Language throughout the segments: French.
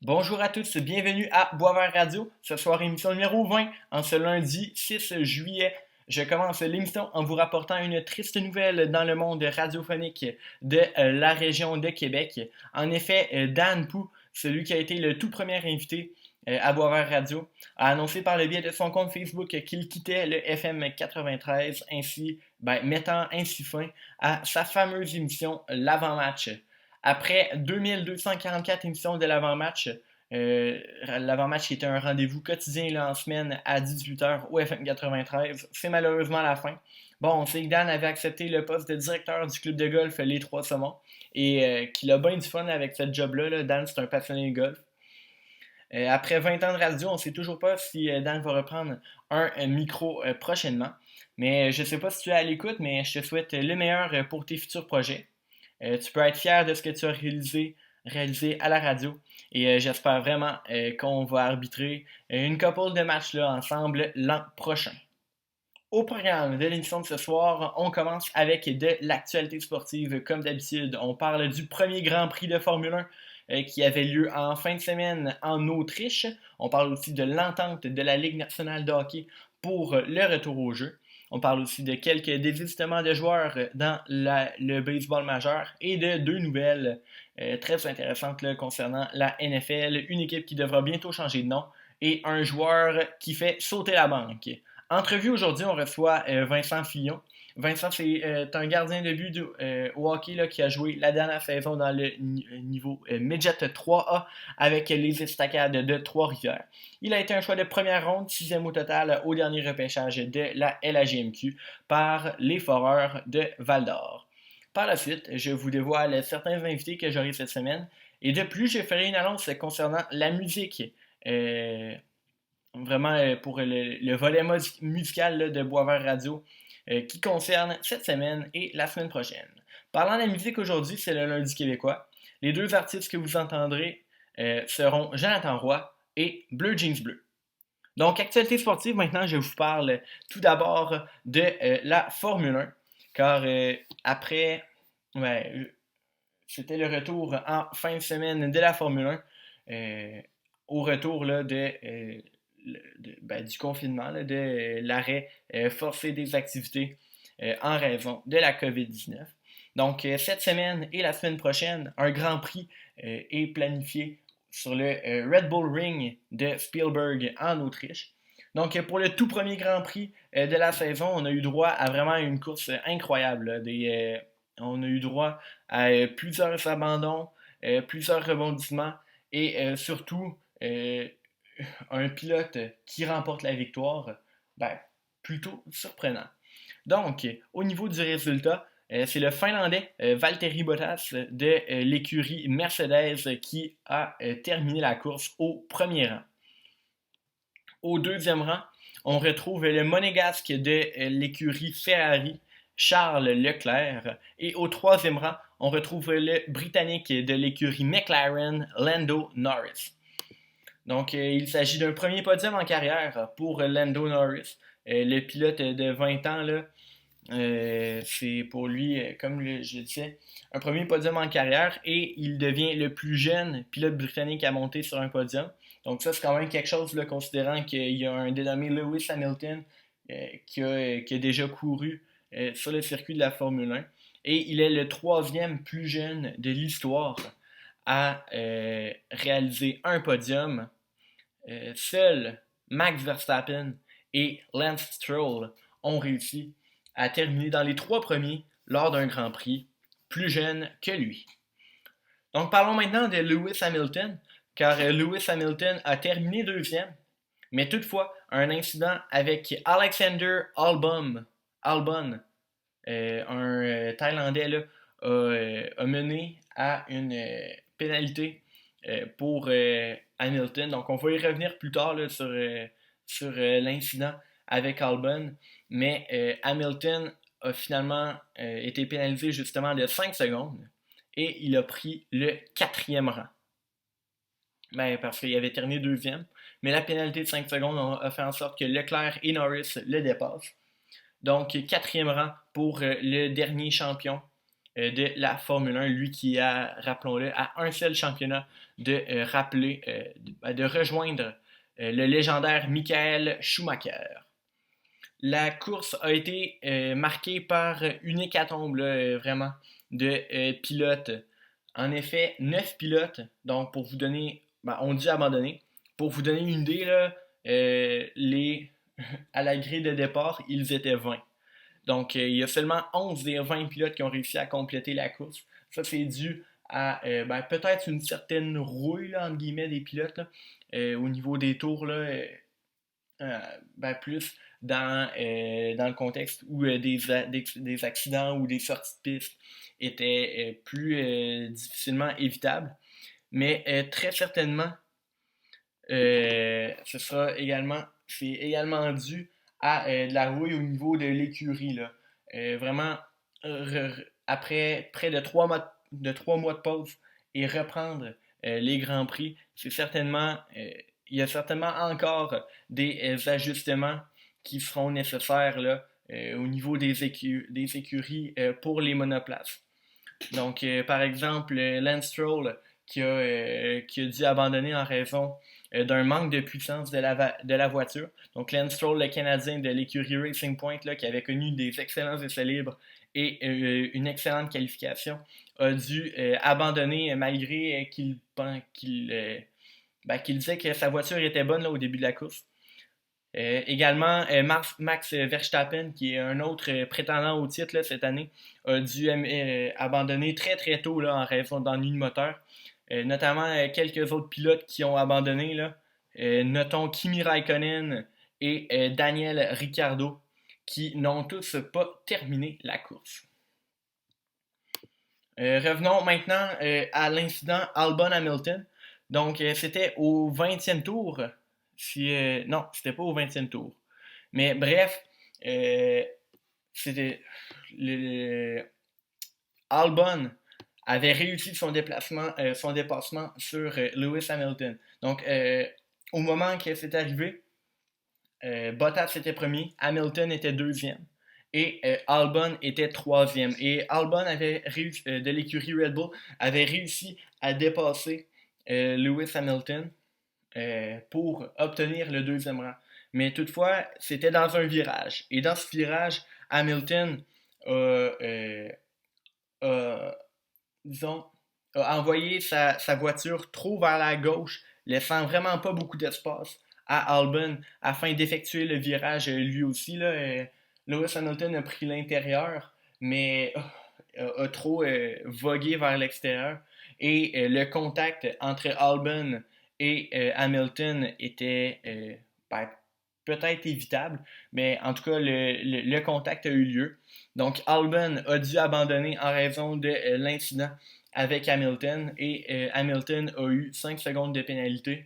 Bonjour à tous, bienvenue à Boisvert Radio. Ce soir, émission numéro 20, en ce lundi 6 juillet. Je commence l'émission en vous rapportant une triste nouvelle dans le monde radiophonique de la région de Québec. En effet, Dan Pou, celui qui a été le tout premier invité à Boisvert Radio, a annoncé par le biais de son compte Facebook qu'il quittait le FM 93, mettant ainsi fin à sa fameuse émission L'Avant-Match. Après 2244 émissions de l'avant-match qui était un rendez-vous quotidien là, en semaine à 18h au FM 93, c'est malheureusement la fin. Bon, on sait que Dan avait accepté le poste de directeur du club de golf Les Trois Saumons et qu'il a bien du fun avec ce job-là. Là. Dan, c'est un passionné de golf. Après 20 ans de radio, on ne sait toujours pas si Dan va reprendre un micro prochainement. Mais je ne sais pas si tu es à l'écoute, mais je te souhaite le meilleur pour tes futurs projets. Tu peux être fier de ce que tu as réalisé à la radio. Et j'espère vraiment qu'on va arbitrer une couple de matchs là, ensemble l'an prochain. Au programme de l'émission de ce soir, on commence avec de l'actualité sportive. Comme d'habitude, on parle du premier Grand Prix de Formule 1 qui avait lieu en fin de semaine en Autriche. On parle aussi de l'entente de la Ligue nationale de hockey pour le retour au jeu. On parle aussi de quelques désistements de joueurs dans le baseball majeur et de deux nouvelles très intéressantes là, concernant la NFL. Une équipe qui devra bientôt changer de nom et un joueur qui fait sauter la banque. Entrevue aujourd'hui, on reçoit Vincent Fillon. Vincent, c'est un gardien de but au hockey là, qui a joué la dernière saison dans le niveau Midget 3A avec les Estacades de Trois-Rivières. Il a été un choix de première ronde, sixième au total au dernier repêchage de la LHJMQ par les Foreurs de Val-d'Or. Par la suite, je vous dévoile certains invités que j'aurai cette semaine. Et de plus, je ferai une annonce concernant la musique. Vraiment pour le volet musical là, de Boisvert Radio qui concerne cette semaine et la semaine prochaine. Parlant de la musique aujourd'hui, c'est le lundi québécois. Les deux artistes que vous entendrez seront Jonathan Roy et Bleu Jeans Bleu. Donc, actualité sportive, maintenant, je vous parle tout d'abord de la Formule 1, car après, ouais, c'était le retour en fin de semaine de la Formule 1, au retour là, du confinement, là, de l'arrêt forcé des activités en raison de la COVID-19. Donc, cette semaine et la semaine prochaine, un Grand Prix est planifié sur le Red Bull Ring de Spielberg en Autriche. Donc, pour le tout premier Grand Prix de la saison, on a eu droit à vraiment une course incroyable. Là, on a eu droit à plusieurs abandons, plusieurs rebondissements et surtout un pilote qui remporte la victoire, ben, plutôt surprenant. Donc, au niveau du résultat, c'est le Finlandais Valtteri Bottas de l'écurie Mercedes qui a terminé la course au premier rang. Au deuxième rang, on retrouve le monégasque de l'écurie Ferrari, Charles Leclerc. Et au troisième rang, on retrouve le britannique de l'écurie McLaren, Lando Norris. Donc, il s'agit d'un premier podium en carrière pour Lando Norris. Le pilote de 20 ans, là, c'est pour lui, comme je le disais, un premier podium en carrière et il devient le plus jeune pilote britannique à monter sur un podium. Donc ça, c'est quand même quelque chose, là, considérant qu'il y a un dénommé Lewis Hamilton qui a déjà couru sur le circuit de la Formule 1. Et il est le troisième plus jeune de l'histoire à réaliser un podium. Seuls Max Verstappen et Lance Stroll ont réussi à terminer dans les trois premiers lors d'un Grand Prix plus jeune que lui. Donc parlons maintenant de Lewis Hamilton, car Lewis Hamilton a terminé deuxième, mais toutefois un incident avec Alexander Albon, un Thaïlandais, là, a mené à une pénalité pour Hamilton. Donc on va y revenir plus tard là, sur l'incident avec Albon, mais Hamilton a finalement été pénalisé justement de 5 secondes et il a pris le quatrième rang. Ben, parce qu'il avait terminé deuxième, mais la pénalité de 5 secondes a fait en sorte que Leclerc et Norris le dépassent. Donc, quatrième rang pour le dernier champion de la Formule 1, lui qui a, rappelons-le, à un seul championnat de de rejoindre le légendaire Michael Schumacher. La course a été marquée par une hécatombe, là, vraiment, de pilotes. En effet, 9 pilotes, donc pour vous donner, ont dû abandonner. Pour vous donner une idée, là, à la grille de départ, ils étaient 20. Donc, il y a seulement 11 des 20 pilotes qui ont réussi à compléter la course. Ça, c'est dû à peut-être une certaine rouille, là, entre guillemets, des pilotes, là, au niveau des tours, là, plus dans le contexte où des accidents ou des sorties de piste étaient plus difficilement évitables. Mais très certainement, c'est également dû à de la rouille au niveau de l'écurie, là. Vraiment, après près de 3 mois de pause et reprendre les Grands Prix, il y a certainement encore des ajustements qui seront nécessaires là, au niveau des écuries pour les monoplaces. Donc, par exemple, Lance Stroll qui a dû abandonner en raison d'un manque de puissance de la voiture. Donc, Lance Stroll, le Canadien de l'écurie Racing Point, là, qui avait connu des excellents essais libres et une excellente qualification, a dû abandonner malgré qu'il disait que sa voiture était bonne là, au début de la course. Également, Max Verstappen, qui est un autre prétendant au titre là, cette année, a dû abandonner très très tôt là, en raison d'ennuis de moteur. Notamment quelques autres pilotes qui ont abandonné. Là. Notons Kimi Raikkonen et Daniel Ricciardo, qui n'ont tous pas terminé la course. Revenons maintenant à l'incident Albon-Hamilton. Donc, c'était au 20e tour. Non, c'était pas au 20e tour. Mais bref, c'était Albon avait réussi son dépassement sur Lewis Hamilton. Donc, au moment que c'est arrivé, Bottas était premier, Hamilton était deuxième et Albon était troisième. Et Albon de l'écurie Red Bull avait réussi à dépasser Lewis Hamilton pour obtenir le deuxième rang. Mais toutefois, c'était dans un virage. Et dans ce virage, Hamilton disons, a envoyé sa voiture trop vers la gauche, laissant vraiment pas beaucoup d'espace à Albon afin d'effectuer le virage lui aussi. Là, Lewis Hamilton a pris l'intérieur, mais a trop vogué vers l'extérieur. Et le contact entre Albon et Hamilton était peut-être évitable, mais en tout cas, le contact a eu lieu. Donc, Albon a dû abandonner en raison de l'incident avec Hamilton et Hamilton a eu 5 secondes de pénalité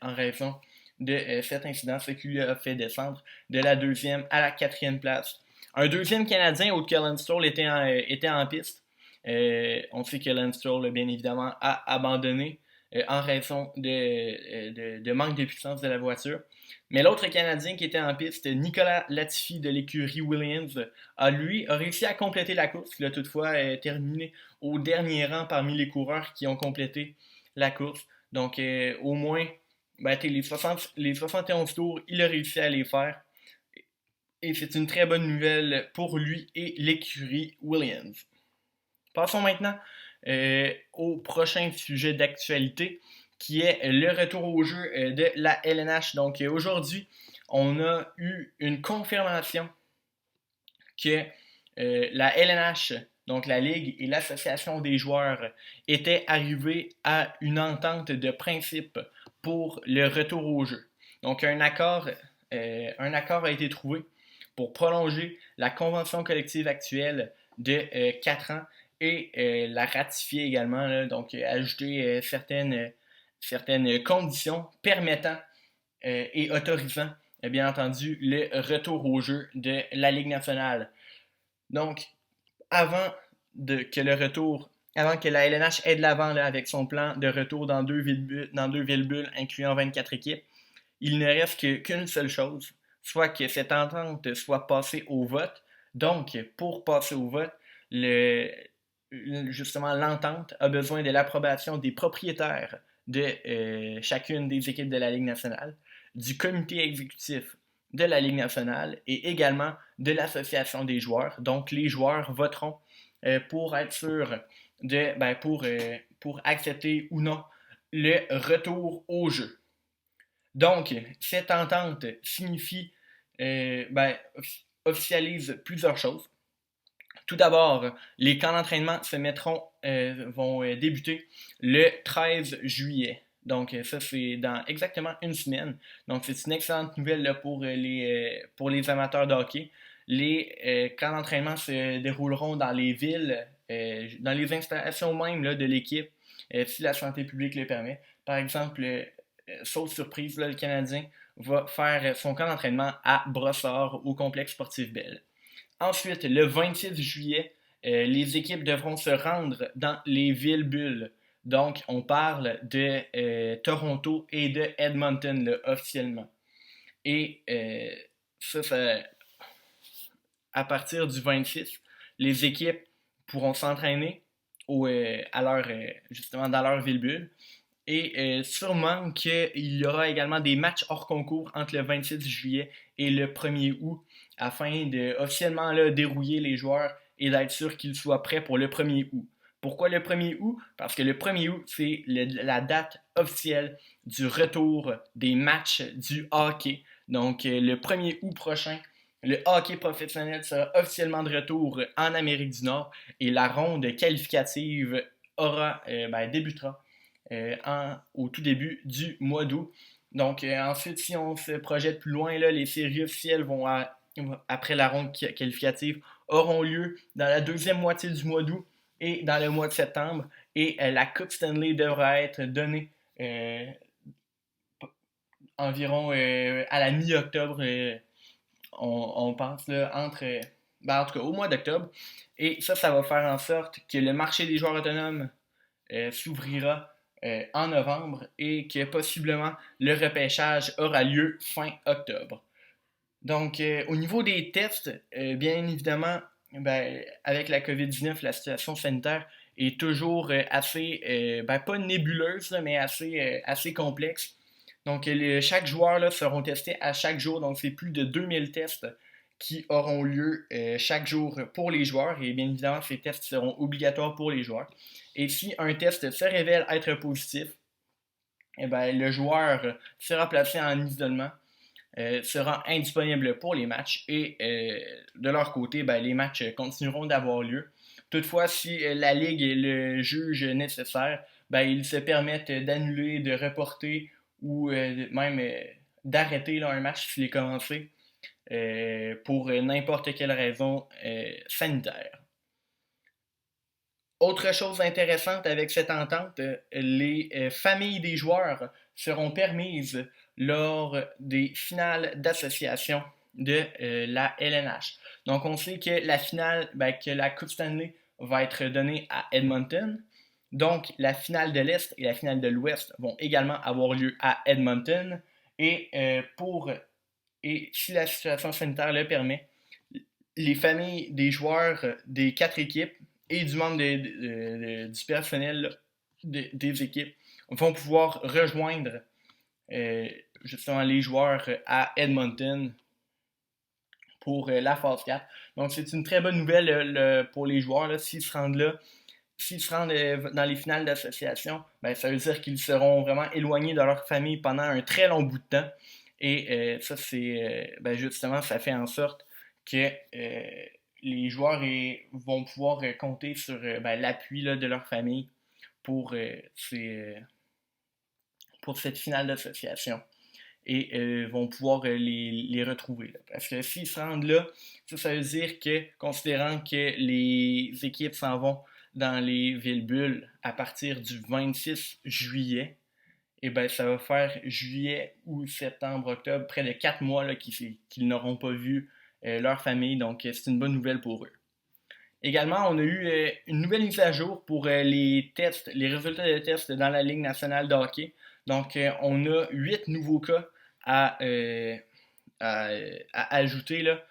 en raison de cet incident, ce qui lui a fait descendre de la 2e à la 4e place. Un deuxième Canadien, autre que Lance Stroll, était en piste. On sait que Lance Stroll, bien évidemment, a abandonné en raison de manque de puissance de la voiture. Mais l'autre Canadien qui était en piste, Nicolas Latifi de l'écurie Williams, a réussi à compléter la course. Il a toutefois terminé au dernier rang parmi les coureurs qui ont complété la course. Donc au moins, les 71 tours, il a réussi à les faire. Et c'est une très bonne nouvelle pour lui et l'écurie Williams. Passons maintenant au prochain sujet d'actualité, qui est le retour au jeu de la LNH. Donc aujourd'hui, on a eu une confirmation que la LNH, donc la Ligue et l'Association des joueurs, étaient arrivés à une entente de principe pour le retour au jeu. Donc un accord a été trouvé pour prolonger la convention collective actuelle de 4 ans et la ratifier également, là, donc ajouter certaines conditions permettant et autorisant, bien entendu, le retour au jeu de la Ligue nationale. Donc, avant que la LNH aille de l'avant avec son plan de retour dans deux villes bulles, incluant 24 équipes, il ne reste qu'une seule chose, soit que cette entente soit passée au vote. Donc, pour passer au vote, justement, l'entente a besoin de l'approbation des propriétaires de chacune des équipes de la Ligue nationale, du comité exécutif de la Ligue nationale et également de l'association des joueurs. Donc, les joueurs voteront pour être sûrs pour accepter ou non le retour au jeu. Donc, cette entente signifie, officialise plusieurs choses. Tout d'abord, les camps d'entraînement vont débuter le 13 juillet. Donc, ça, c'est dans exactement une semaine. Donc, c'est une excellente nouvelle là, pour les amateurs de hockey. Les camps d'entraînement se dérouleront dans les villes, dans les installations même là, de l'équipe, si la santé publique le permet. Par exemple, sauf surprise, là, le Canadien va faire son camp d'entraînement à Brossard, au complexe sportif Bell. Ensuite, le 26 juillet, les équipes devront se rendre dans les villes bulles. Donc, on parle de Toronto et de Edmonton, là, officiellement. Et à partir du 26, les équipes pourront s'entraîner justement dans leur ville bulle. Et sûrement qu'il y aura également des matchs hors concours entre le 26 juillet et le 1er août afin de officiellement là, dérouiller les joueurs et d'être sûr qu'ils soient prêts pour le 1er août. Pourquoi le 1er août? Parce que le 1er août, c'est la date officielle du retour des matchs du hockey. Donc, le 1er août prochain, le hockey professionnel sera officiellement de retour en Amérique du Nord et la ronde qualificative débutera au tout début du mois d'août. Donc, ensuite, si on se projette plus loin, là, les séries officielles après la ronde qualificative, auront lieu dans la deuxième moitié du mois d'août et dans le mois de septembre. Et la Coupe Stanley devra être donnée environ à la mi-octobre. On pense là, en tout cas au mois d'octobre. Et ça va faire en sorte que le marché des joueurs autonomes s'ouvrira en novembre et que possiblement le repêchage aura lieu fin octobre. Donc, au niveau des tests, bien évidemment, avec la COVID-19, la situation sanitaire est toujours assez, pas nébuleuse, là, mais assez complexe. Donc, chaque joueur là, seront testés à chaque jour. Donc, c'est plus de 2000 tests qui auront lieu chaque jour pour les joueurs. Et bien évidemment, ces tests seront obligatoires pour les joueurs. Et si un test se révèle être positif, le joueur sera placé en isolement, sera indisponible pour les matchs et de leur côté, les matchs continueront d'avoir lieu. Toutefois, si la Ligue le juge nécessaire, ils se permettent d'annuler, de reporter ou même d'arrêter là, un match s'il est commencé pour n'importe quelle raison sanitaire. Autre chose intéressante avec cette entente, les familles des joueurs seront permises lors des finales d'association de la LNH. Donc, on sait que la finale, que la Coupe Stanley va être donnée à Edmonton. Donc, la finale de l'Est et la finale de l'Ouest vont également avoir lieu à Edmonton. Et si la situation sanitaire le permet, les familles des joueurs des 4 équipes et du membre du personnel des équipes vont pouvoir rejoindre justement les joueurs à Edmonton pour la phase 4. Donc, c'est une très bonne nouvelle pour les joueurs là, s'ils se rendent là. S'ils se rendent dans les finales d'association, ça veut dire qu'ils seront vraiment éloignés de leur famille pendant un très long bout de temps. Et ça, c'est justement, ça fait en sorte que les joueurs vont pouvoir compter sur l'appui là, de leur famille pour cette finale d'association et vont pouvoir les retrouver. Là. Parce que s'ils se rendent là, ça veut dire que, considérant que les équipes s'en vont dans les villes bulles à partir du 26 juillet, et ça va faire juillet, août, septembre, octobre, près de 4 mois là, qu'ils n'auront pas vu leur famille. Donc, c'est une bonne nouvelle pour eux. Également, on a eu une nouvelle mise à jour pour les tests, les résultats de tests dans la Ligue nationale de hockey. Donc, on a 8 nouveaux cas à ajouter là,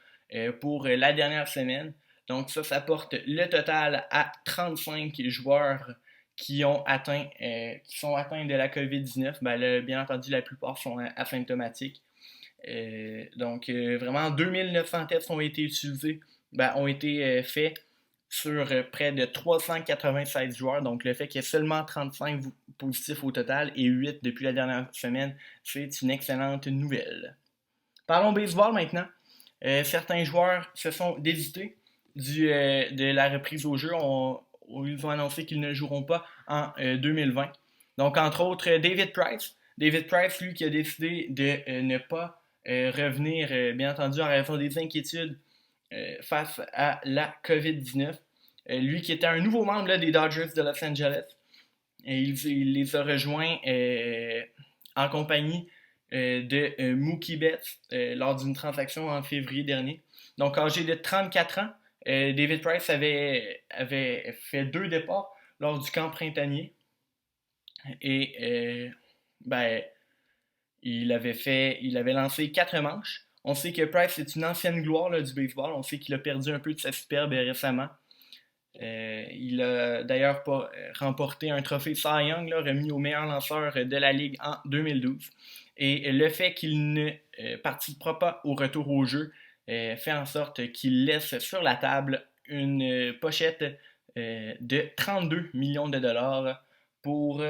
pour la dernière semaine. Donc ça porte le total à 35 joueurs qui sont atteints de la COVID-19. Bien entendu, la plupart sont asymptomatiques. Vraiment, 2900 tests ont été utilisés, ont été faits sur près de 396 joueurs. Donc, le fait qu'il y ait seulement 35 positifs au total et 8 depuis la dernière semaine, c'est une excellente nouvelle. Parlons baseball maintenant. Certains joueurs se sont désistés de la reprise au jeu. Ils ont annoncé qu'ils ne joueront pas en 2020. Donc, entre autres, David Price. David Price, lui, qui a décidé de ne pas revenir, bien entendu, en raison des inquiétudes face à la COVID-19. Lui qui était un nouveau membre là, des Dodgers de Los Angeles. Et il les a rejoints en compagnie de Mookie Betts lors d'une transaction en février dernier. Donc, âgé de 34 ans, David Price avait fait 2 départs lors du camp printanier. Et il avait lancé 4 manches. On sait que Price est une ancienne gloire là, du baseball. On sait qu'il a perdu un peu de sa superbe récemment. Il a d'ailleurs pas remporté un trophée Cy Young là, remis au meilleur lanceur de la Ligue en 2012. Et le fait qu'il ne participera pas au retour au jeu fait en sorte qu'il laisse sur la table une pochette de 32 millions de dollars pour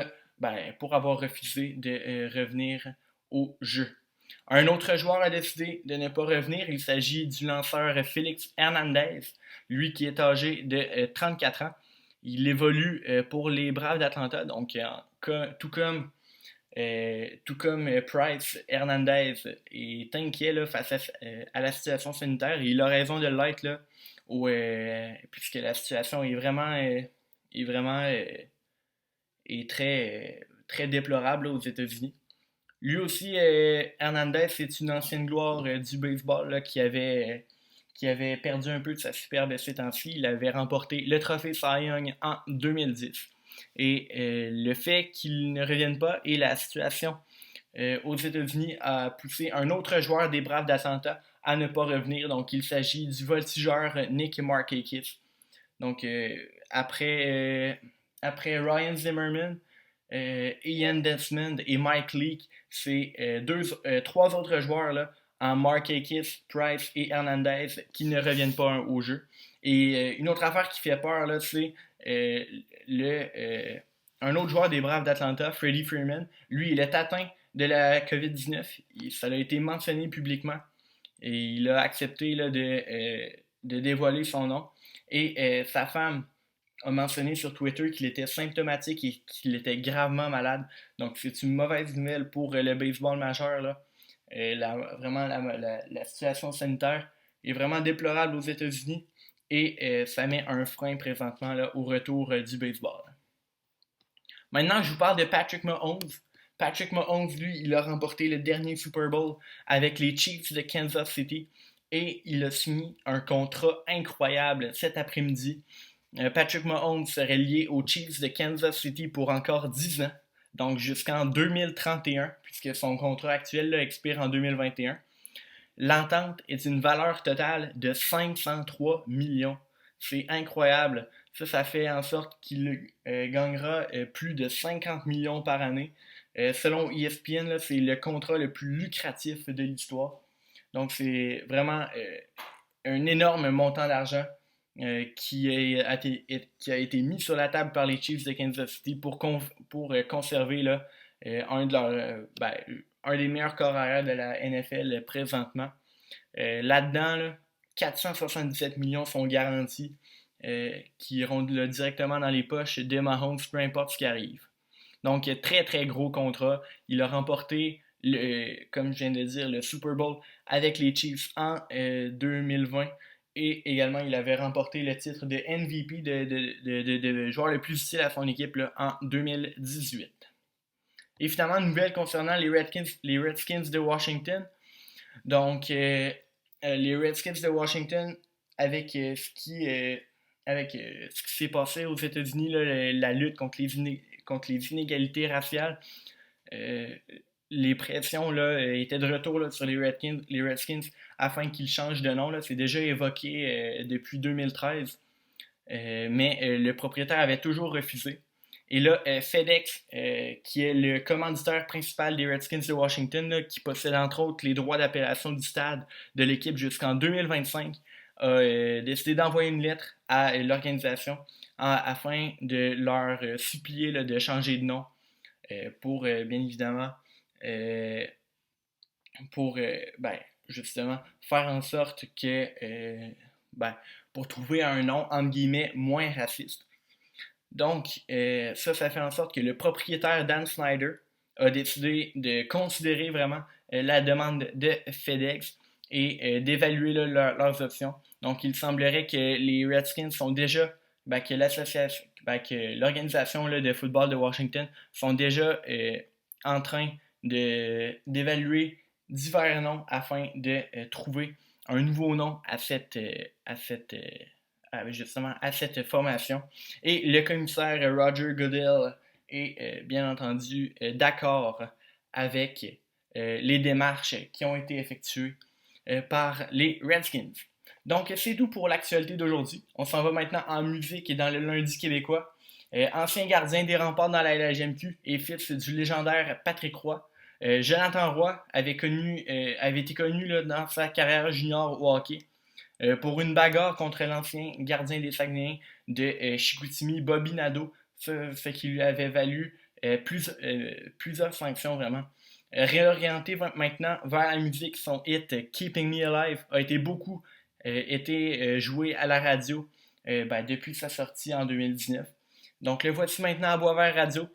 avoir refusé de revenir au jeu. Un autre joueur a décidé de ne pas revenir. Il s'agit du lanceur Félix Hernandez, lui qui est âgé de 34 ans. Il évolue pour les Braves d'Atlanta, donc tout comme Price, Hernandez est inquiet là, face à la situation sanitaire. Et il a raison de l'être là, puisque la situation est vraiment très déplorable là, aux États-Unis. Lui aussi, Hernandez, c'est une ancienne gloire du baseball là, qui avait perdu un peu de sa superbe ces temps-ci. Il avait remporté le trophée Cy Young en 2010. Et le fait qu'il ne revienne pas et la situation aux États-Unis a poussé un autre joueur des Braves d'Atlanta à ne pas revenir. Donc, il s'agit du voltigeur Nick Markakis. Donc, après Ryan Zimmerman, Ian Desmond et Mike Leake, c'est 3 autres joueurs là, en Markakis, Price et Hernandez qui ne reviennent pas au jeu. Et une autre affaire qui fait peur, là, c'est un autre joueur des Braves d'Atlanta, Freddie Freeman. Lui, il est atteint de la COVID-19. Ça a été mentionné publiquement. Et il a accepté là, de dévoiler son nom. Et sa femme a mentionné sur Twitter qu'il était symptomatique et qu'il était gravement malade. Donc, c'est une mauvaise nouvelle pour le baseball majeur. Là. Vraiment, la situation sanitaire est vraiment déplorable aux États-Unis et ça met un frein présentement là, au retour du baseball. Maintenant, je vous parle de Patrick Mahomes. Patrick Mahomes, lui, il a remporté le dernier Super Bowl avec les Chiefs de Kansas City et il a signé un contrat incroyable cet après-midi. Patrick Mahomes serait lié aux Chiefs de Kansas City pour encore 10 ans, donc jusqu'en 2031, puisque son contrat actuel là, expire en 2021. L'entente est une valeur totale de 503 millions. C'est incroyable. Ça fait en sorte qu'il gagnera plus de 50 millions par année. Selon ESPN, là, c'est le contrat le plus lucratif de l'histoire. Donc c'est vraiment un énorme montant d'argent qui a été mis sur la table par les Chiefs de Kansas City pour conserver là, un des meilleurs corps arrière de la NFL présentement. Là-dedans, là, 477 millions sont garantis qui iront là, directement dans les poches de Mahomes, peu importe ce qui arrive. Donc, très, très gros contrat. Il a remporté, comme je viens de dire, le Super Bowl avec les Chiefs en 2020. Et également, il avait remporté le titre de MVP de joueur le plus utile à son équipe là, en 2018. Et finalement, une nouvelle concernant les Redskins de Washington. Donc, les Redskins de Washington, avec ce qui s'est passé aux États-Unis, là, la lutte contre les inégalités raciales, les pressions là, étaient de retour là, sur les Redskins afin qu'ils changent de nom. Là. C'est déjà évoqué depuis 2013, mais le propriétaire avait toujours refusé. Et là, FedEx, qui est le commanditaire principal des Redskins de Washington, là, qui possède entre autres les droits d'appellation du stade de l'équipe jusqu'en 2025, a décidé d'envoyer une lettre à l'organisation afin de leur supplier là, de changer de nom pour, bien évidemment, pour justement faire en sorte que, pour trouver un nom, entre guillemets, moins raciste. Donc, ça fait en sorte que le propriétaire Dan Snyder a décidé de considérer vraiment la demande de FedEx et d'évaluer là, leurs options. Donc, il semblerait que les Redskins sont déjà, que l'association, que l'organisation là, de football de Washington sont déjà en train d'évaluer divers noms afin de trouver un nouveau nom à cette formation. Et le commissaire Roger Goodell est bien entendu d'accord avec les démarches qui ont été effectuées par les Redskins. Donc, c'est tout pour l'actualité d'aujourd'hui. On s'en va maintenant en musique et dans le lundi québécois. Ancien gardien des remparts dans la LHMQ et fils du légendaire Patrick Roy. Jonathan Roy avait été connu là, dans sa carrière junior au hockey pour une bagarre contre l'ancien gardien des Saguenayens de Chicoutimi, Bobby Nadeau, ce qui lui avait valu plusieurs sanctions vraiment. Réorienté maintenant vers la musique, son hit Keeping Me Alive a été beaucoup joué à la radio depuis sa sortie en 2019. Donc le voici maintenant à Boisvert Radio,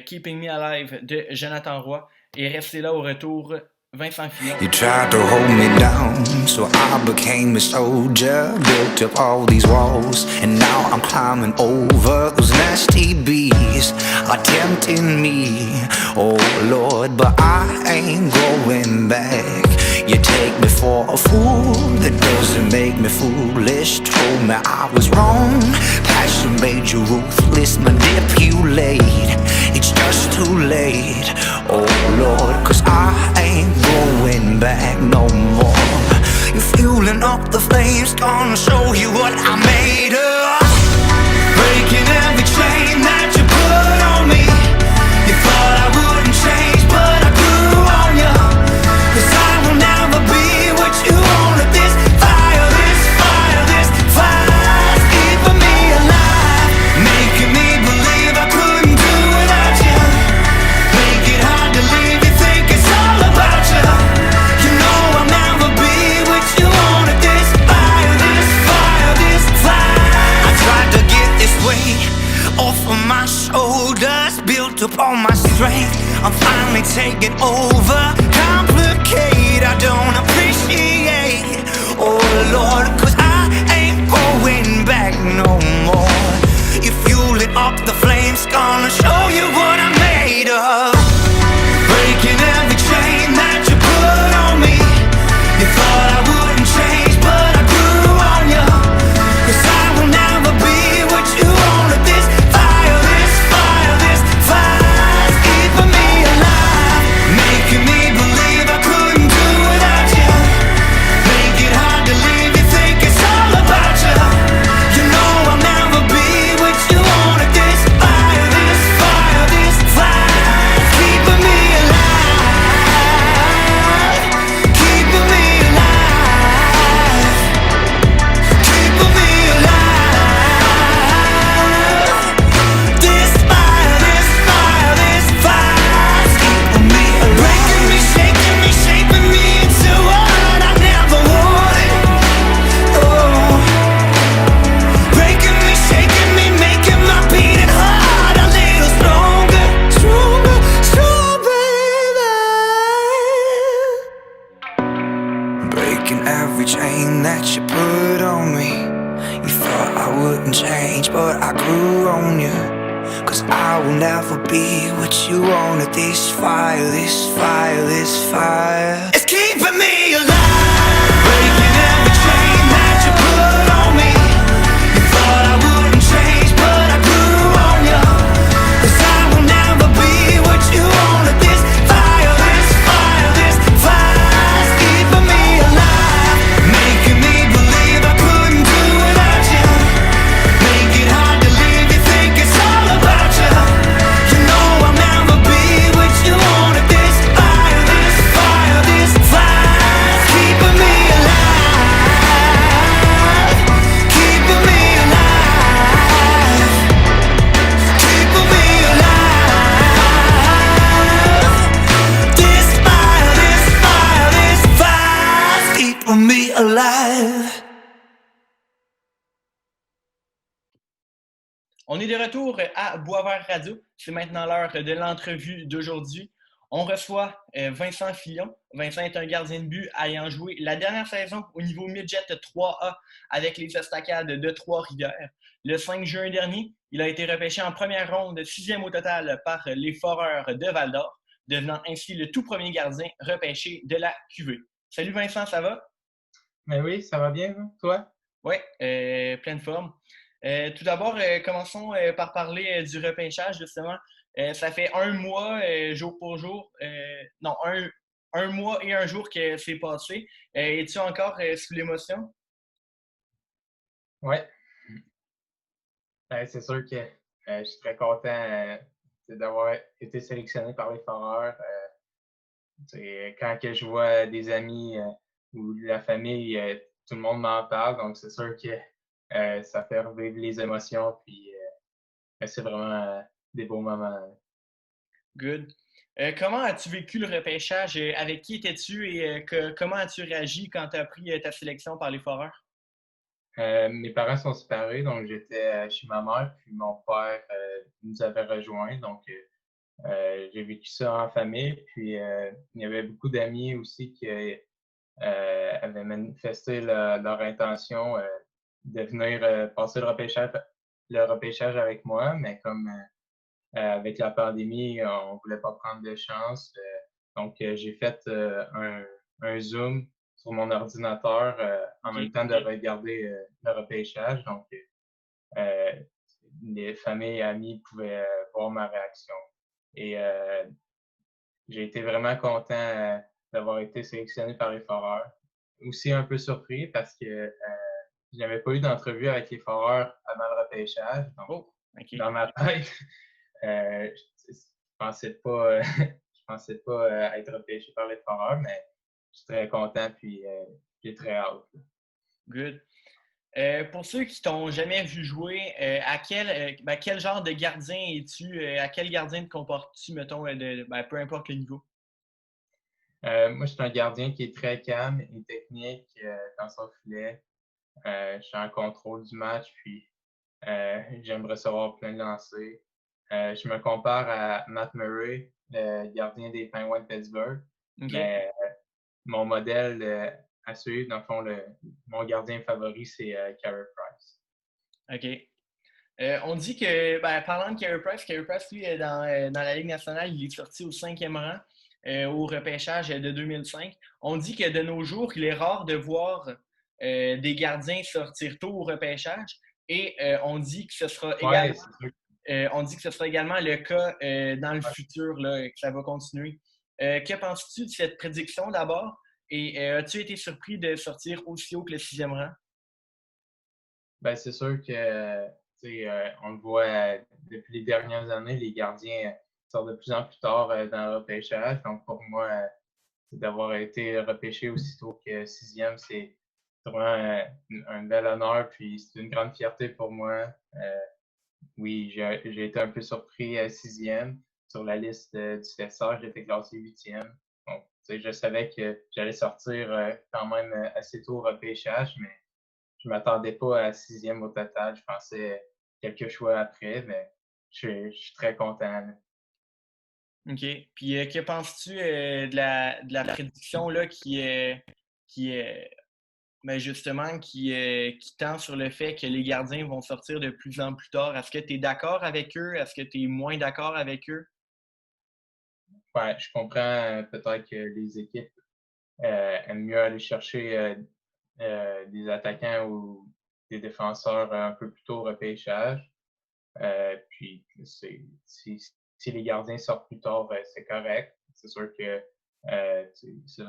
Keeping Me Alive de Jonathan Roy. Et restez là au retour, Vincent Fillon. You tried to hold me down, so I became a soldier. Built up all these walls, and now I'm climbing over. Those nasty bees are tempting me, oh Lord, but I ain't going back. You take me for a fool, that doesn't make me foolish. Told me I was wrong, passion made you ruthless. Manipulate, it's just too late, oh Lord, cause I ain't going back no more. You're fueling up the flames, gonna show you what I'm made of. Breaking every chain that you put on me. You thought I wouldn't change, but I grew on you. Cause I will never be what you wanted. This fire's keeping me alive, making me believe I couldn't do without you. Make it hard to leave, you think it's all about you. You know I'll never be what you wanted. This fire. I tried to get this weight off of my shoulders, built up all my strength. I'm finally taking over. Complicate, I don't appreciate, oh Lord, cause I ain't going back no more. You're fueling up the flames, gonna show you what I'm made of. Breaking every chain that you put on me. You thought I wouldn't change, but I grew on you. Cause I will never be what you wanted. This fire's keeping me alive, making me believe I couldn't do without you. Make it hard to leave, you think it's all about you. You know I'll never be what you wanted. This fire's keeping me alive, keeping me alive, keeping me alive. This fire's keeping me alive, breaking me, shaking me, shaping me into what I never wanted. Oh, breaking me, shaking me, making my beating heart a little stronger, baby. Breaking every chain that you put on me. You thought I wouldn't change, but I grew on you. Cause I will never be what you wanted. This fire it's keeping me alive. Breaking every chain that you put on me. You thought I wouldn't change, but I grew on you. Cause I will never be what you wanted. This fire's On est de retour à Boisvert Radio. C'est maintenant l'heure de l'entrevue d'aujourd'hui. On reçoit Vincent Fillon. Vincent est un gardien de but ayant joué la dernière saison au niveau midget 3A avec les Estacades de Trois-Rivières. Le 5 juin dernier, il a été repêché en première ronde, sixième au total par les Foreurs de Val-d'Or, devenant ainsi le tout premier gardien repêché de la QV. Salut Vincent, ça va? Ben oui, ça va bien, toi? Oui, pleine forme. Tout d'abord, commençons par parler du repêchage, justement. Ça fait un mois, jour pour jour, non, un mois et un jour que c'est passé. Es-tu encore sous l'émotion? Oui. Ben, c'est sûr que je suis très content d'avoir été sélectionné par les Foreurs. Quand que je vois des amis ou la famille, tout le monde m'en parle, donc c'est sûr que ça fait revivre les émotions, puis c'est vraiment des beaux moments. Good. Comment as-tu vécu le repêchage? Avec qui étais-tu et comment as-tu réagi quand tu as pris ta sélection par les Foreurs? Mes parents sont séparés, donc j'étais chez ma mère, puis mon père nous avait rejoints, donc j'ai vécu ça en famille. Puis il y avait beaucoup d'amis aussi qui avaient manifesté leur intention de venir passer le repêchage avec moi, mais comme avec la pandémie, on ne voulait pas prendre de chance. Donc j'ai fait un Zoom sur mon ordinateur en même temps de regarder le repêchage. Donc euh, les familles et amis pouvaient voir ma réaction. Et j'ai été vraiment content d'avoir été sélectionné par les Foreurs. Aussi un peu surpris parce que je n'avais pas eu d'entrevue avec les Foreurs avant le repêchage. Donc, Oh, OK. dans ma tête, je pensais pas, je pensais pas être repêché par les Foreurs, mais je suis très content puis j'ai très hâte. Good. Pour ceux qui t'ont jamais vu jouer, quel genre de gardien es-tu? À quel gardien te comportes-tu, mettons, peu importe le niveau? Moi, je suis un gardien qui est très calme et technique dans son filet. Je suis en contrôle du match, puis j'aime recevoir plein de lancers. Je me compare à Matt Murray, le gardien des Penguins de Pittsburgh. OK. Mais mon modèle à suivre, dans le fond, mon gardien favori, c'est Carey Price. OK. On dit que, parlant de Carey Price, lui, dans la Ligue nationale, il est sorti au cinquième rang au repêchage de 2005. On dit que de nos jours, il est rare de voir des gardiens sortir tôt au repêchage et on dit que ce sera Ouais, on dit que ce sera également le cas dans le futur, là, que ça va continuer. Que penses-tu de cette prédiction d'abord? Et as-tu été surpris de sortir aussi haut que le sixième rang? ben, c'est sûr que on le voit depuis les dernières années, les gardiens sortent de plus en plus tard dans le repêchage. Donc pour moi, d'avoir été repêché aussitôt que sixième, c'est vraiment un bel honneur, puis c'est une grande fierté pour moi. Oui, j'ai été un peu surpris à sixième. Sur la liste du testeur, j'étais classé huitième. Donc, je savais que j'allais sortir quand même assez tôt au repêchage, mais je ne m'attendais pas à sixième au total. Je pensais quelques choix après, mais je suis très content. OK. Puis que penses-tu de la prédiction là, qui est justement qui tend sur le fait que les gardiens vont sortir de plus en plus tard? Est-ce que tu es d'accord avec eux? Est-ce que tu es moins d'accord avec eux? Ouais, je comprends peut-être que les équipes aiment mieux aller chercher des attaquants ou des défenseurs un peu plus tôt au repêchage. Puis, si les gardiens sortent plus tard, c'est correct. C'est sûr que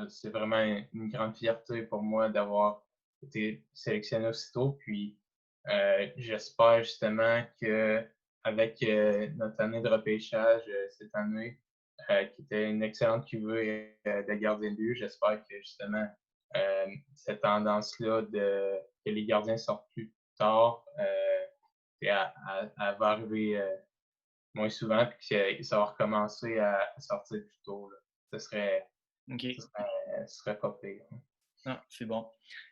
c'est vraiment une grande fierté pour moi d'avoir été sélectionné aussitôt. Puis, j'espère justement qu'avec notre année de repêchage cette année, qui était une excellente cuvée de gardiens de but, j'espère que justement cette tendance-là que les gardiens sortent plus tard, elle va arriver moins souvent, puis que ça va recommencer à sortir plus tôt. Là. Ce serait, OK. ce serait pas pire. Non, c'est bon.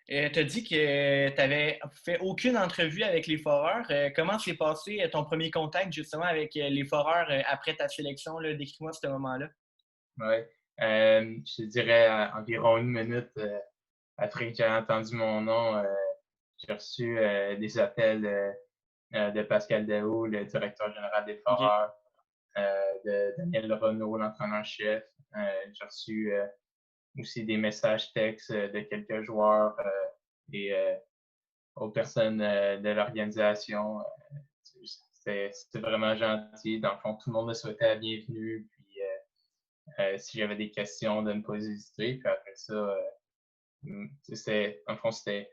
Tu as dit que tu n'avais fait aucune entrevue avec les Foreurs. Comment s'est passé ton premier contact justement avec les Foreurs après ta sélection, là? Décris-moi ce moment-là. Ouais. Je te dirais environ une minute après que j'ai entendu mon nom, j'ai reçu des appels de Pascal Daou, le directeur général des OK. Foreurs, de Daniel Renaud, l'entraîneur-chef. J'ai reçu aussi des messages textes de quelques joueurs et aux personnes de l'organisation. C'était vraiment gentil. Dans le fond, tout le monde me souhaitait la bienvenue. Puis si j'avais des questions, de ne pas hésiter. Puis après ça, en fond, c'était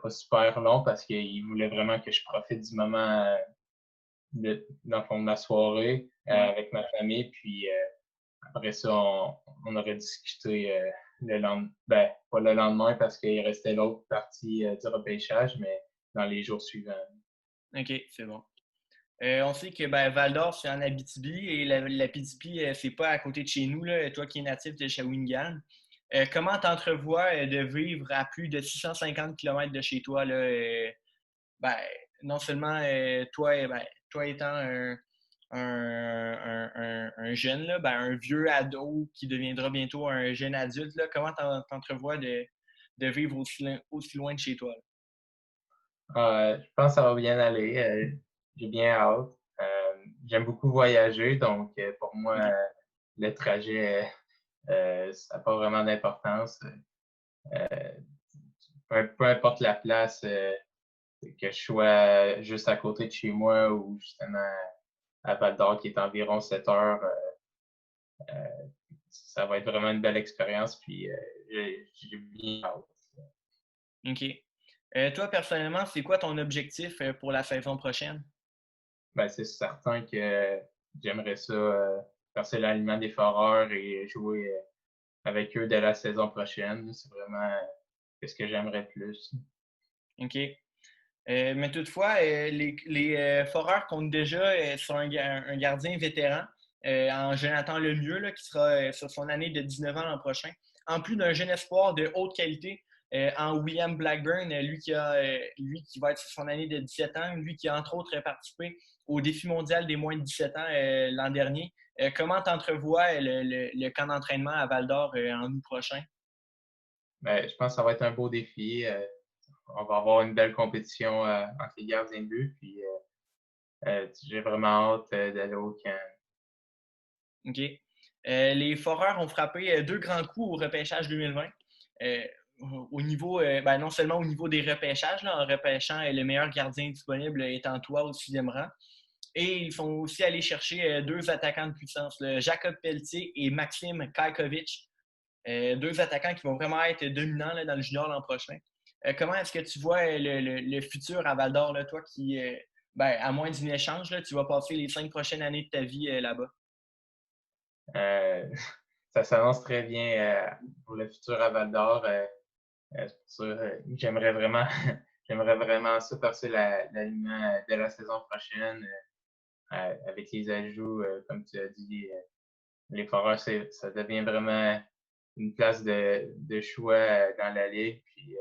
pas super long parce qu'ils voulaient vraiment que je profite du moment dans le fond de ma soirée Ouais. avec ma famille. Puis après ça, on aurait discuté le lendemain. Ben, pas le lendemain parce qu'il restait l'autre partie du repêchage, mais dans les jours suivants. OK, c'est bon. On sait que ben, Val d'Or, c'est en Abitibi et l'Abitibi, c'est pas à côté de chez nous, là, toi qui es natif de Shawinigan. Comment t'entrevois de vivre à plus de 650 km de chez toi, là, ben, non seulement toi étant un jeune, là, ben, un vieux ado qui deviendra bientôt un jeune adulte, là, comment t'entrevois de vivre aussi loin de chez toi? Là? Je pense que ça va bien aller. J'ai bien hâte. J'aime beaucoup voyager, donc pour moi, OK. le trajet, ça n'a pas vraiment d'importance. Euh, peu importe la place, que je sois juste à côté de chez moi ou justement à Val d'Or, qui est environ 7 heures, ça va être vraiment une belle expérience. Puis j'ai bien hâte. OK. Toi, personnellement, c'est quoi ton objectif pour la saison prochaine? Ben, c'est certain que j'aimerais ça passer l'alignement des Foreurs et jouer avec eux dès la saison prochaine. C'est vraiment ce que j'aimerais plus. OK. Mais toutefois, les Foreurs comptent déjà sur un gardien vétéran, en Jonathan Lemieux, là, qui sera sur son année de 19 ans l'an prochain. En plus d'un jeune espoir de haute qualité, en William Blackburn, lui qui va être sur son année de 17 ans, lui qui a entre autres participé au défi mondial des moins de 17 ans l'an dernier. Comment t'entrevois le camp d'entraînement à Val d'Or en août prochain? Ben, je pense que ça va être un beau défi. On va avoir une belle compétition entre les gardiens de but. Puis j'ai vraiment hâte d'aller au camp. OK. Les Foreurs ont frappé deux grands coups au repêchage 2020. Euh, au niveau, ben, non seulement au niveau des repêchages, là, en repêchant le meilleur gardien disponible étant toi au sixième rang, et ils sont aussi allés chercher deux attaquants de puissance, Jacob Pelletier et Maxime Kajkovic. Deux attaquants qui vont vraiment être dominants là, dans le junior l'an prochain. Comment est-ce que tu vois le futur à Val d'Or, là, toi qui, ben, à moins d'un échange, là, tu vas passer les 5 prochaines années de ta vie là-bas? Euh, ça s'annonce très bien pour le futur à Val d'Or. C'est pour ça j'aimerais vraiment, j'aimerais vraiment ça passer l'alignement de la saison prochaine avec les ajouts, comme tu as dit. Les Foreurs, ça devient vraiment une place de choix dans la ligue, puis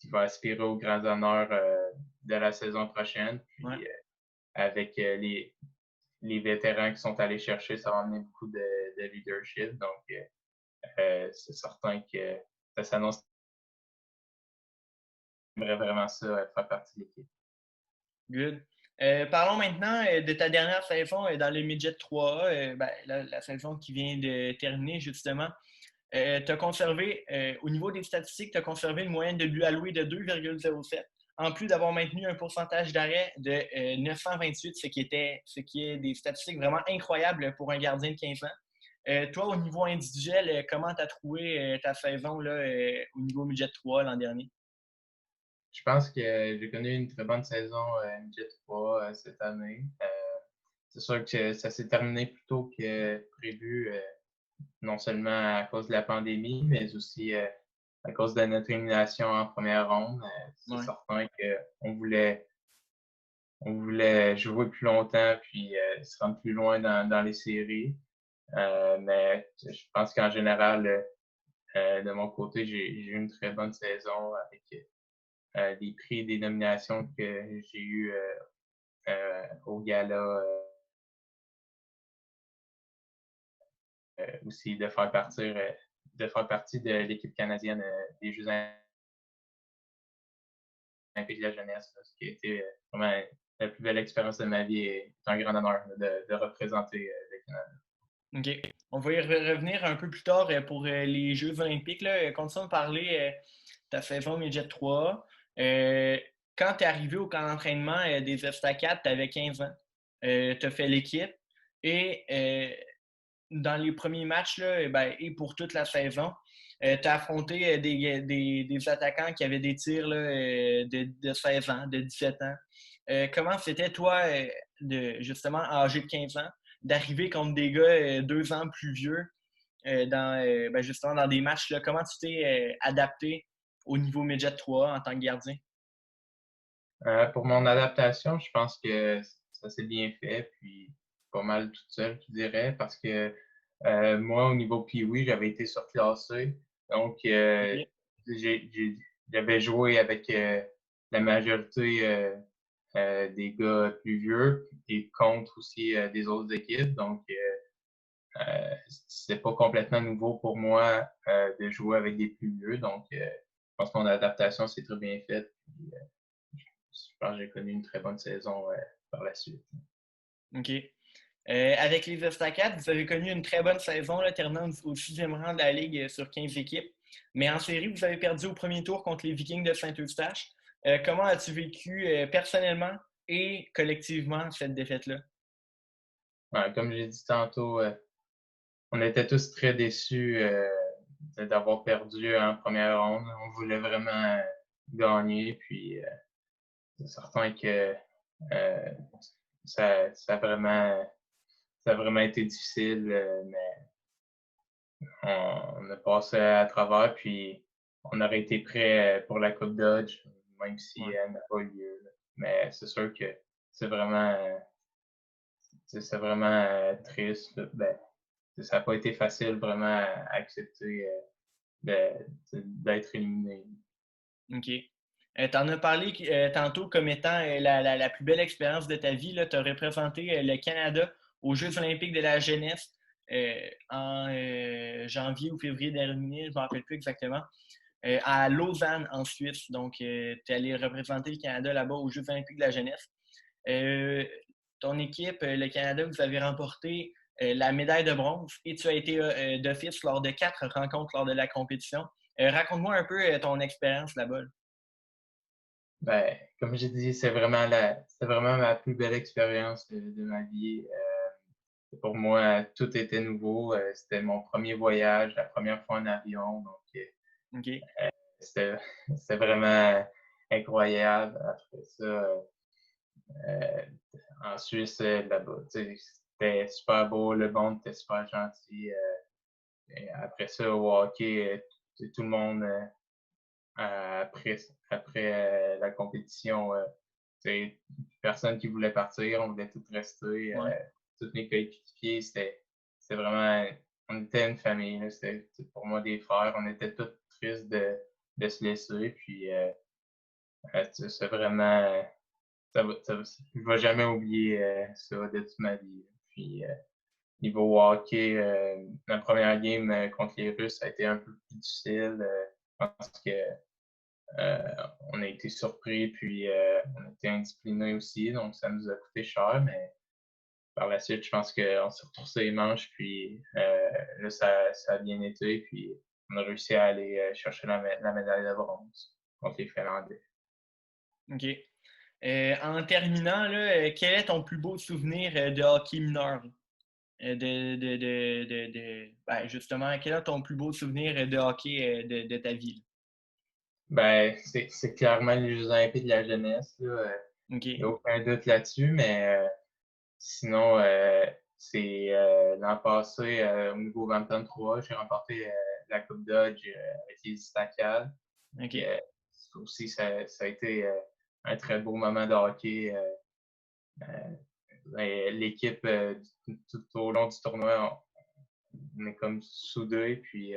qui va aspirer aux grands honneurs de la saison prochaine. Ouais. Puis avec les vétérans qui sont allés chercher, ça va amener beaucoup de leadership. Donc, c'est certain que ça s'annonce. J'aimerais vraiment ça, faire partie de l'équipe. Good. Parlons maintenant de ta dernière saison dans le Midget 3A, ben, la saison qui vient de terminer justement. Tu as conservé, au niveau des statistiques, tu as conservé une moyenne de buts alloués de 2,07, en plus d'avoir maintenu un pourcentage d'arrêt de 928, ce qui est des statistiques vraiment incroyables pour un gardien de 15 ans. Toi, au niveau individuel, comment tu as trouvé ta saison là, au niveau Midget 3 l'an dernier? Je pense que j'ai connu une très bonne saison Midget 3 cette année. C'est sûr que ça s'est terminé plus tôt que prévu, non seulement à cause de la pandémie, mais aussi à cause de notre élimination en première ronde. C'est Ouais. certain qu'on voulait jouer plus longtemps puis se rendre plus loin dans les séries. Mais je pense qu'en général, de mon côté, j'ai eu une très bonne saison avec des prix et des nominations que j'ai eues au gala. Aussi de faire partie de l'équipe canadienne des Jeux olympiques de la jeunesse, là, ce qui a été vraiment la plus belle expérience de ma vie et c'est un grand honneur de représenter le Canada. OK. On va y revenir un peu plus tard pour les Jeux olympiques. Là. Continuons de parler de ta saison Midget 3. Quand tu es arrivé au camp d'entraînement des Estacades, tu avais 15 ans. Tu as fait l'équipe et dans les premiers matchs là, et pour toute la saison, tu as affronté des attaquants qui avaient des tirs là, de 16 ans, de 17 ans. Comment c'était, toi, justement, âgé de 15 ans, d'arriver contre des gars 2 ans plus vieux justement dans des matchs? Là, comment tu t'es adapté au niveau Midget 3 en tant que gardien? Pour mon adaptation, je pense que ça s'est bien fait, puis pas mal toute seule, je dirais, parce que moi, au niveau Pee-Wee, j'avais été surclassé. Donc, OK. j'avais joué avec la majorité des gars plus vieux et contre aussi des autres équipes. Donc, c'était pas complètement nouveau pour moi de jouer avec des plus vieux. Donc, je pense que mon adaptation s'est très bien faite. Puis, je pense que j'ai connu une très bonne saison par la suite. OK. Avec les Estacades, vous avez connu une très bonne saison, là, terminant au 6e rang de la Ligue sur 15 équipes. Mais en série, vous avez perdu au premier tour contre les Vikings de Saint-Eustache. Comment as-tu vécu personnellement et collectivement cette défaite-là? Ouais, comme j'ai dit tantôt, on était tous très déçus d'avoir perdu en première ronde. On voulait vraiment gagner, puis c'est certain que euh, ça a vraiment été difficile, mais on a passé à travers, puis on aurait été prêt pour la Coupe Dodge, même si Ouais. elle n'a pas eu lieu. Là. Mais c'est sûr que c'est vraiment, c'est vraiment triste. Là. Ben, ça n'a pas été facile vraiment à accepter d'être éliminé. OK. Tu en as parlé tantôt comme étant la plus belle expérience de ta vie. Tu as représenté le Canada aux Jeux olympiques de la jeunesse en janvier ou février dernier, je ne me rappelle plus exactement, à Lausanne, en Suisse. Donc, tu es allé représenter le Canada là-bas aux Jeux olympiques de la jeunesse. Euh, Ton équipe, le Canada, vous avez remporté la médaille de bronze et tu as été d'office lors de 4 rencontres lors de la compétition. Raconte-moi un peu ton expérience là-bas. Ben, comme j'ai dit, c'est vraiment ma plus belle expérience de ma vie. Pour moi, tout était nouveau. C'était mon premier voyage, la première fois en avion. Donc, OK. c'était, c'était vraiment incroyable. Après ça, euh, en Suisse, là-bas, c'était super beau, le monde était super gentil. Et après ça, au hockey, tout le monde, après la compétition, personne qui voulait partir, on voulait tous rester. Ouais. Tous mes coéquipiers, c'était vraiment, on était une famille. Là, c'était pour moi des frères. On était tous tristes de se laisser. Puis, c'est vraiment, je ne vais jamais oublier ça de toute ma vie. Puis, niveau hockey, la première game contre les Russes a été un peu plus difficile. Je pense que on a été surpris, puis on a été indisciplinés aussi, donc ça nous a coûté cher, mais par la suite, je pense qu'on s'est retroussé les manches, puis là, ça a bien été, puis on a réussi à aller chercher la médaille de bronze contre les Finlandais. OK. En terminant, là, quel est ton plus beau souvenir de hockey mineur? Justement, quel est ton plus beau souvenir de hockey de ta vie? Ben, c'est clairement les Jeux olympiques de la jeunesse, là. Il n'y a OK. aucun doute là-dessus, mais sinon, c'est l'an passé, au niveau 2023, j'ai remporté la Coupe Dodge avec les Estacades. Puis, OK. ça aussi, ça a été un très beau moment de hockey. L'équipe, tout au long du tournoi, on est comme soudés. Puis,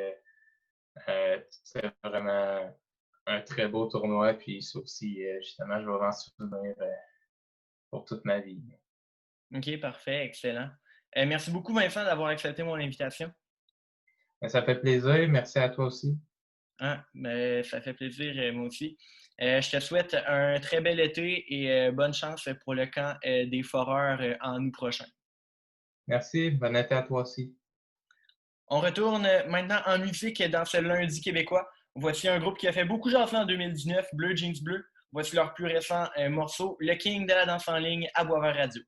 C'était vraiment un très beau tournoi. Puis ça aussi, justement, je vais m'en souvenir pour toute ma vie. OK, parfait, excellent. Merci beaucoup, Vincent, d'avoir accepté mon invitation. Mais ça fait plaisir. Merci à toi aussi. Hein, ben, ça fait plaisir, moi aussi. Je te souhaite un très bel été et bonne chance pour le camp des Foreurs en août prochain. Merci. Bon été à toi aussi. On retourne maintenant en musique dans ce lundi québécois. Voici un groupe qui a fait beaucoup jaser en 2019, Bleu Jeans Bleu. Voici leur plus récent morceau, Le King de la danse en ligne à Boisvert Radio.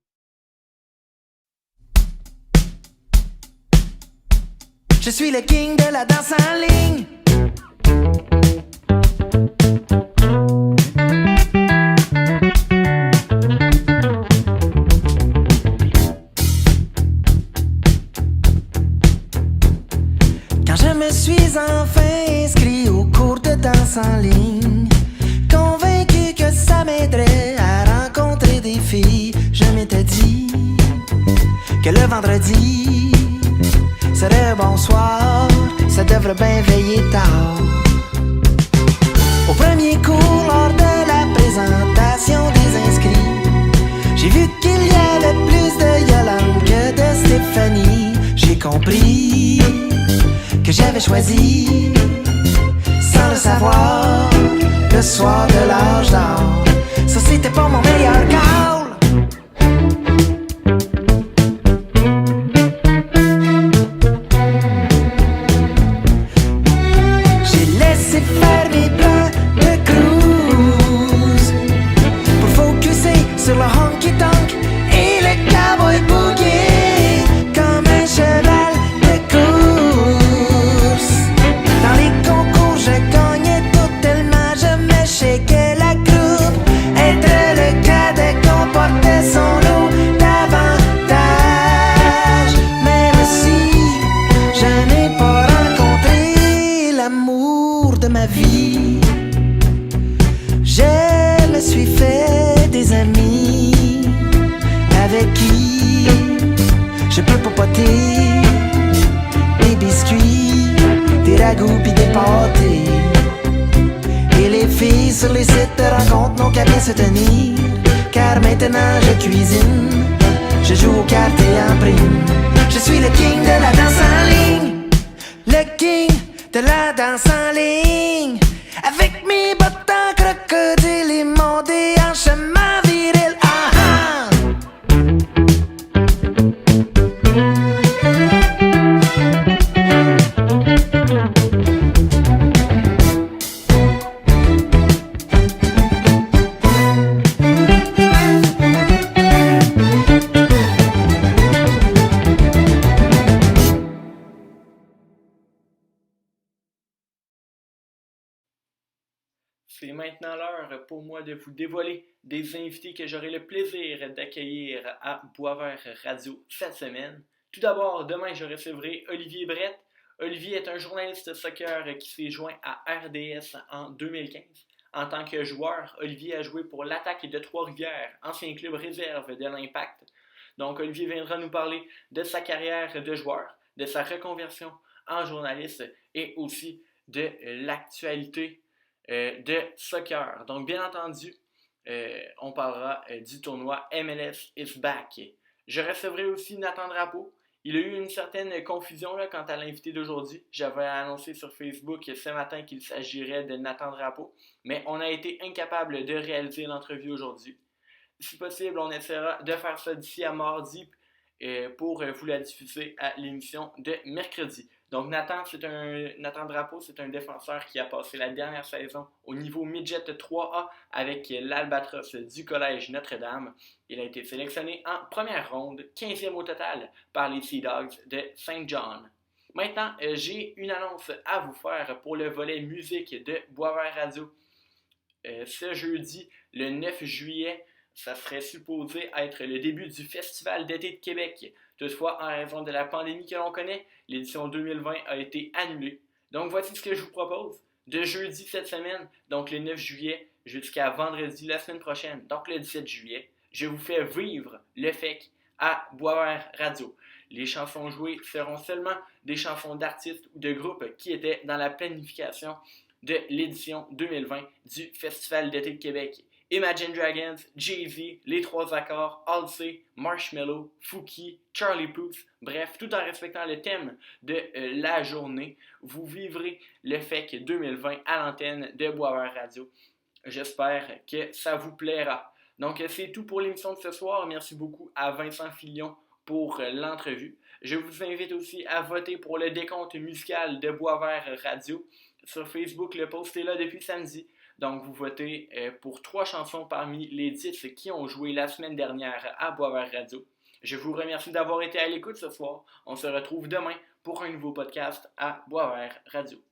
Je suis le king de la danse en ligne. Quand je me suis enfin inscrit au cours de danse en ligne, convaincu que ça m'aiderait à rencontrer des filles, je m'étais dit que le vendredi serait bonsoir, ça devrait bien veiller tard. Au premier cours, lors de la présentation des inscrits, j'ai vu qu'il y avait plus de Yolande que de Stéphanie. J'ai compris que j'avais choisi, sans le savoir, le soir de l'âge d'or. Ça c'était pas mon meilleur call. Sur le honky tonk et le cowboy boogie, comme un cheval de course. Dans les concours je gagnais tout tellement je me shakeais la croupe. Être le cadet comportait son lot d'avantages. Même si je n'ai pas rencontré l'amour de ma vie, je me suis fait des amis avec qui je peux popoter des biscuits, des ragoûts pis des pâtés. Et les filles sur les sites de rencontres n'ont qu'à bien se tenir, car maintenant je cuisine, je joue aux cartes et en prime. Je suis le king de la danse en ligne, le king de la danse en ligne. Avec mes bottes en crocodile et mon déhanchement viril. Ah ah! C'est maintenant l'heure pour moi de vous dévoiler des invités que j'aurai le plaisir d'accueillir à Boisvert Radio cette semaine. Tout d'abord, demain, je recevrai Olivier Brett. Olivier est un journaliste soccer qui s'est joint à RDS en 2015. En tant que joueur, Olivier a joué pour l'Attaque de Trois-Rivières, ancien club réserve de l'Impact. Donc, Olivier viendra nous parler de sa carrière de joueur, de sa reconversion en journaliste et aussi de l'actualité de soccer. Donc, bien entendu, on parlera du tournoi MLS is Back. Je recevrai aussi Nathan Drapeau. Il a eu une certaine confusion là, quant à l'invité d'aujourd'hui. J'avais annoncé sur Facebook ce matin qu'il s'agirait de Nathan Drapeau, mais on a été incapable de réaliser l'entrevue aujourd'hui. Si possible, on essaiera de faire ça d'ici à mardi pour vous la diffuser à l'émission de mercredi. Donc Nathan Drapeau, c'est un défenseur qui a passé la dernière saison au niveau midget 3A avec l'Albatros du Collège Notre-Dame. Il a été sélectionné en première ronde, 15e au total, par les Sea Dogs de Saint John. Maintenant, j'ai une annonce à vous faire pour le volet musique de Boisvert Radio. Ce jeudi, le 9 juillet, ça serait supposé être le début du Festival d'été de Québec. Toutefois, en raison de la pandémie que l'on connaît, l'édition 2020 a été annulée. Donc voici ce que je vous propose. De jeudi cette semaine, donc le 9 juillet, jusqu'à vendredi la semaine prochaine, donc le 17 juillet, je vous fais vivre le FEC à Boisvert Radio. Les chansons jouées seront seulement des chansons d'artistes ou de groupes qui étaient dans la planification de l'édition 2020 du Festival d'été de Québec. Imagine Dragons, Jay-Z, Les Trois Accords, Halsey, Marshmello, Fouki, Charlie Puth, bref, tout en respectant le thème de la journée, vous vivrez le FEC 2020 à l'antenne de Boisvert Radio. J'espère que ça vous plaira. Donc, c'est tout pour l'émission de ce soir. Merci beaucoup à Vincent Filion pour l'entrevue. Je vous invite aussi à voter pour le décompte musical de Boisvert Radio. Sur Facebook, le post est là depuis samedi. Donc, vous votez pour 3 chansons parmi les 10 qui ont joué la semaine dernière à Boisvert Radio. Je vous remercie d'avoir été à l'écoute ce soir. On se retrouve demain pour un nouveau podcast à Boisvert Radio.